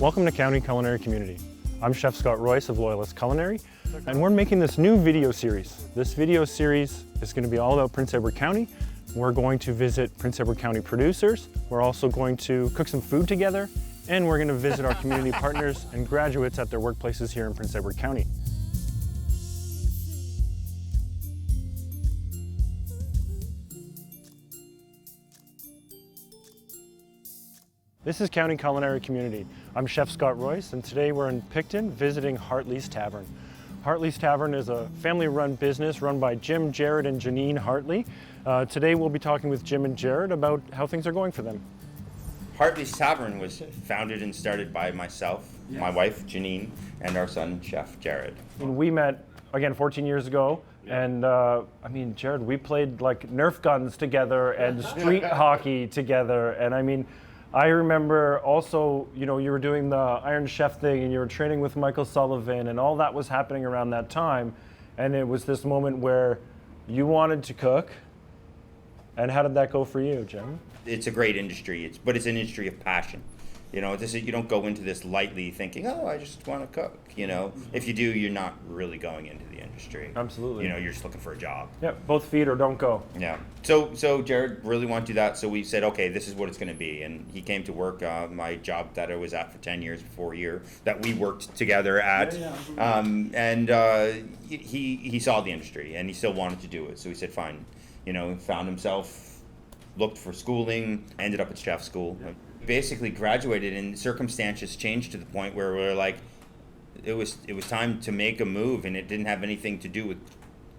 Welcome to County Culinary Community. I'm Chef Scott Royce of Loyalist Culinary, and we're making this new video series. This video series is going to be all about Prince Edward County. We're going to visit Prince Edward County producers. We're also going to cook some food together, and we're going to visit our community partners and graduates at their workplaces here in Prince Edward County. This is County Culinary Community. I'm Chef Scott Royce, and today we're in Picton visiting Hartley's Tavern. Hartley's Tavern is a family-run business run by Jim, Jared, and Janine Hartley. Today we'll be talking with Jim and Jared about how things are going for them. Hartley's Tavern was founded and started by myself, my wife Janine, and our son Chef Jared. And we met, again, 14 years ago. And I mean, Jared, we played like Nerf guns together and street hockey together. And I mean, I remember also, you know, you were doing the Iron Chef thing and you were training with Michael Sullivan and all that was happening around that time. And it was this moment where you wanted to cook. And how did that go for you, Jim? It's a great industry, but it's an industry of passion. You know, you don't go into this lightly thinking, oh, I just want to cook. You know, if you do, you're not really going into the industry. Absolutely. You know, you're just looking for a job. Yeah, both feet or don't go. Yeah. So Jared really wanted to do that. So we said, okay, this is what it's going to be. And he came to work my job that I was at for 10 years before a year that we worked together at. He saw the industry and he still wanted to do it. So he said, fine. You know, found himself, looked for schooling, ended up at chef school. Yeah. Basically graduated and circumstances changed to the point where we're like, it was time to make a move, and it didn't have anything to do with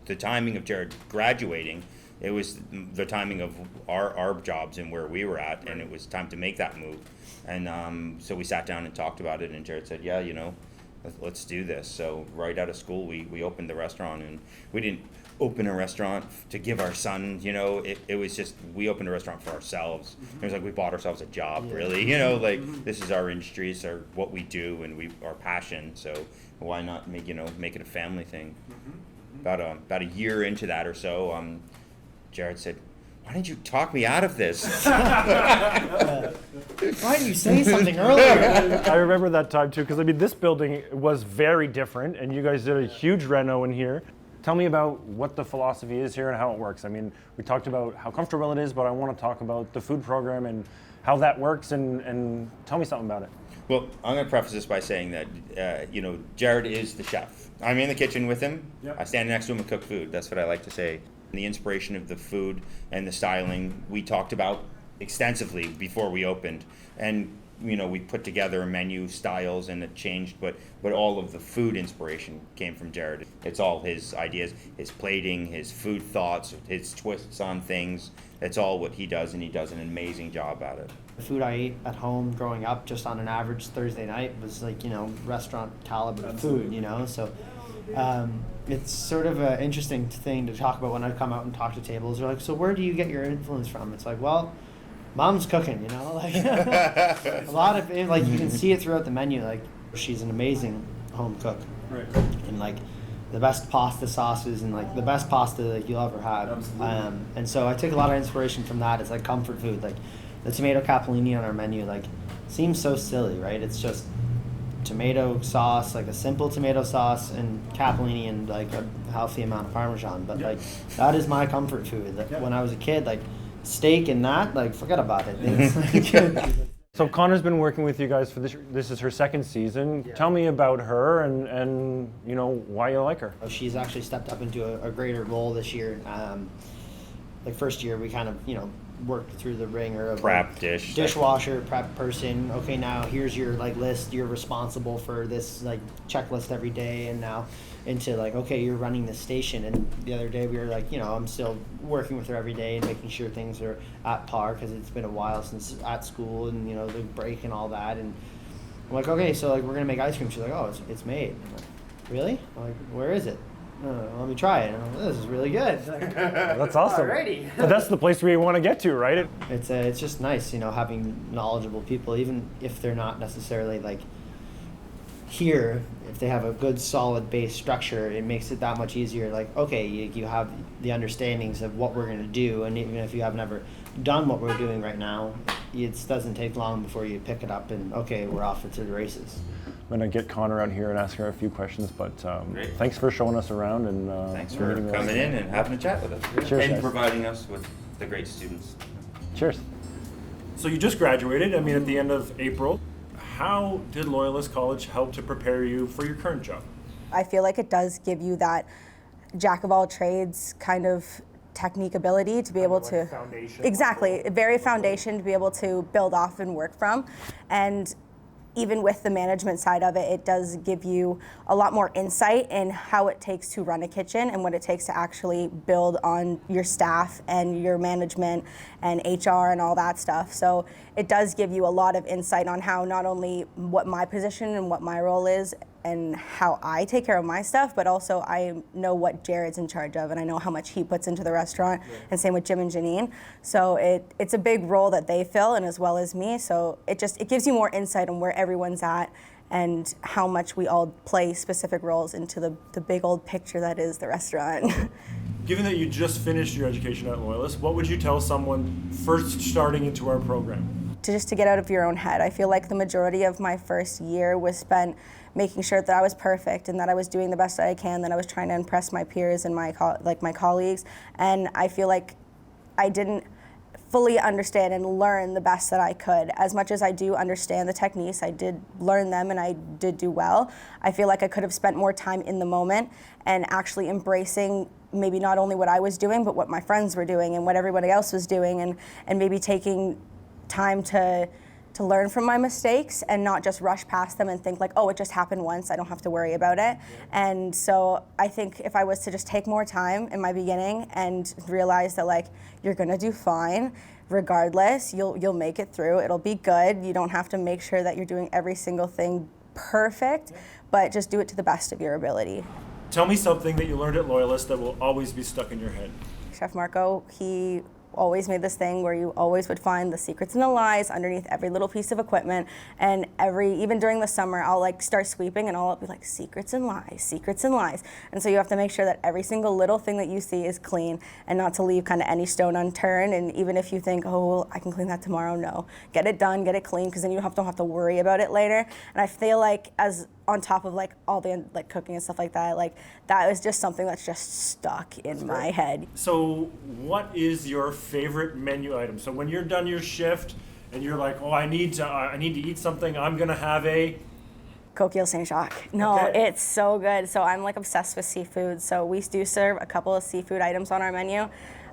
the timing of Jared graduating. It was the timing of our jobs and where we were at, and it was time to make that move. And so we sat down and talked about it, and Jared said, yeah, you know, let's do this. So right out of school, we opened the restaurant, and we didn't open a restaurant to give our son, you know, it was just, we opened a restaurant for ourselves. It was like we bought ourselves a job, really, you know, like this is our industry, it's what we do, and our passion, so why not make it a family thing. About a year into that or so, Jared said, why didn't you talk me out of this? Why didn't you say something earlier? I remember that time too, because I mean, this building was very different, and you guys did a huge reno in here. Tell me about what the philosophy is here and how it works. I mean, we talked about how comfortable it is, but I want to talk about the food program and how that works, and tell me something about it. Well, I'm going to preface this by saying that, you know, Jared is the chef. I'm in the kitchen with him. Yep. I stand next to him and cook food. That's what I like to say. The inspiration of the food and the styling we talked about extensively before we opened. And you know, we put together menu styles and it changed, but all of the food inspiration came from Jared. It's all his ideas, his plating, his food thoughts, his twists on things. It's all what he does, and he does an amazing job at it. The food I ate at home growing up, just on an average Thursday night, was like, you know, restaurant caliber food, you know, so it's sort of an interesting thing to talk about when I come out and talk to tables. They're like, so where do you get your influence from? It's like, well, Mom's cooking, you know, like a lot of it, like you can see it throughout the menu. Like she's an amazing home cook, right? And like the best pasta sauces and like the best pasta that you'll ever have. Absolutely. And so I took a lot of inspiration from that. It's like comfort food, like the tomato capellini on our menu. Like seems so silly, right? It's just tomato sauce, like a simple tomato sauce and capellini and like a healthy amount of Parmesan. But like that is my comfort food. Like, when I was a kid, like steak and that, like, forget about it. It's like, so Connor's been working with you guys for this is her second season. Yeah. Tell me about her and you know, why you like her. She's actually stepped up into a greater role this year. Like first year we kind of, you know, worked through the ringer of prep, like, dishwasher, prep person. Okay, now here's your like list. You're responsible for this like checklist every day, and now into like, okay, you're running the station. And the other day we were like, you know, I'm still working with her every day and making sure things are at par because it's been a while since at school and, you know, the break and all that. And I'm like, okay, so like we're gonna make ice cream. She's like, oh, it's made. I'm like, really? I'm like, where is it? Let me try it. And I'm like, this is really good. That's awesome. Alrighty. But that's the place where you want to get to, right? It's just nice, you know, having knowledgeable people, even if they're not necessarily like here. If they have a good solid base structure, it makes it that much easier. Like, okay, you have the understandings of what we're going to do, and even if you have never done what we're doing right now, it doesn't take long before you pick it up and, okay, we're off to the races. I'm going to get Connor out here and ask her a few questions, but Great. thanks for showing us around and Thanks for meeting us. coming in and having a chat with us. Cheers, And guys. providing us with the great students. Cheers. So you just graduated, I mean, at the end of April. How did Loyalist College help to prepare you for your current job? I feel like it does give you that jack of all trades kind of technique ability to be able to foundation. exactly a very foundation to be able to build off and work from. And even with the management side of it, it does give you a lot more insight in how it takes to run a kitchen and what it takes to actually build on your staff and your management and HR and all that stuff. So it does give you a lot of insight on how not only what my position and what my role is and how I take care of my stuff, but also I know what Jared's in charge of and I know how much he puts into the restaurant, and same with Jim and Janine. So it's a big role that they fill, and as well as me. So it gives you more insight on where everyone's at and how much we all play specific roles into the big old picture that is the restaurant. Given that you just finished your education at Loyalist, what would you tell someone first starting into our program? to get out of your own head. I feel like the majority of my first year was spent making sure that I was perfect and that I was doing the best that I can, that I was trying to impress my peers and my colleagues. And I feel like I didn't fully understand and learn the best that I could. As much as I do understand the techniques, I did learn them and I did do well. I feel like I could have spent more time in the moment and actually embracing maybe not only what I was doing, but what my friends were doing and what everybody else was doing, and maybe taking time to learn from my mistakes and not just rush past them and think like, oh, it just happened once, I don't have to worry about it. And so I think if I was to just take more time in my beginning and realize that like, you're gonna do fine, regardless, you'll make it through, it'll be good. You don't have to make sure that you're doing every single thing perfect, but just do it to the best of your ability. Tell me something that you learned at Loyalist that will always be stuck in your head. Chef Marco, he always made this thing where you always would find the secrets and the lies underneath every little piece of equipment, and even during the summer, I'll like start sweeping and I'll be like, secrets and lies, secrets and lies. And so you have to make sure that every single little thing that you see is clean and not to leave kind of any stone unturned. And even if you think, oh, well, I can clean that tomorrow, no. Get it done, get it clean, because then you don't have to worry about it later. And I feel like as on top of like all the like cooking and stuff like that is just something that's just stuck in my head. So what is your favorite menu item? So when you're done your shift and you're like, oh, I need to eat something, I'm gonna have a Coquille Saint-Jacques. No, Okay. It's so good. So I'm like obsessed with seafood. So we do serve a couple of seafood items on our menu.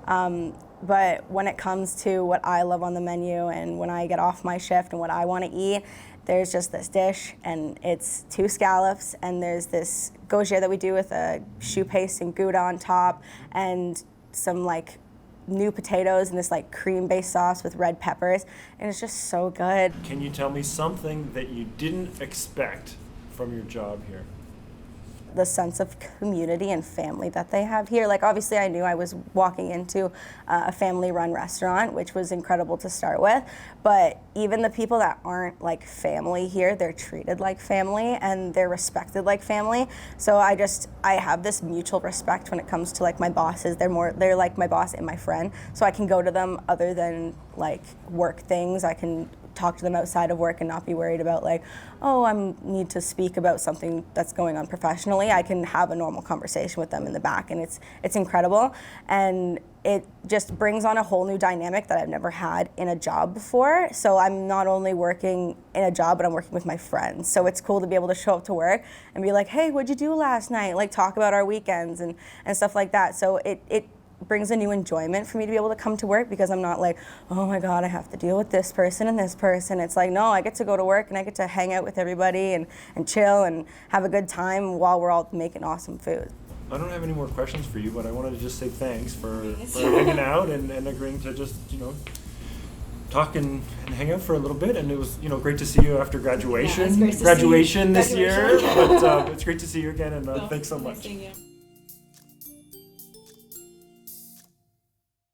But when it comes to what I love on the menu and when I get off my shift and what I want to eat, there's just this dish, and it's 2 scallops, and there's this gauger that we do with a choux paste and Gouda on top, and some like new potatoes and this like cream-based sauce with red peppers, and it's just so good. Can you tell me something that you didn't expect from your job here? The sense of community and family that they have here. Like obviously I knew I was walking into a family-run restaurant, which was incredible to start with, but even the people that aren't like family here, they're treated like family and they're respected like family. So I have this mutual respect when it comes to like my bosses. They're like my boss and my friend, so I can go to them other than like work things. I can talk to them outside of work and not be worried about like, oh, I need to speak about something that's going on professionally. I can have a normal conversation with them in the back, and it's incredible. And it just brings on a whole new dynamic that I've never had in a job before. So I'm not only working in a job, but I'm working with my friends. So it's cool to be able to show up to work and be like, hey, what'd you do last night? Like talk about our weekends and stuff like that. So it brings a new enjoyment for me to be able to come to work, because I'm not like, oh my God, I have to deal with this person and this person. It's like, no, I get to go to work and I get to hang out with everybody and chill and have a good time while we're all making awesome food. I don't have any more questions for you, but I wanted to just say thanks for hanging out and agreeing to just, talk and hang out for a little bit. And it was, great to see you after graduation. Yeah, it's great to graduation see this you. year, Graduation. but it's great to see you again, and thanks so Nice much. seeing you.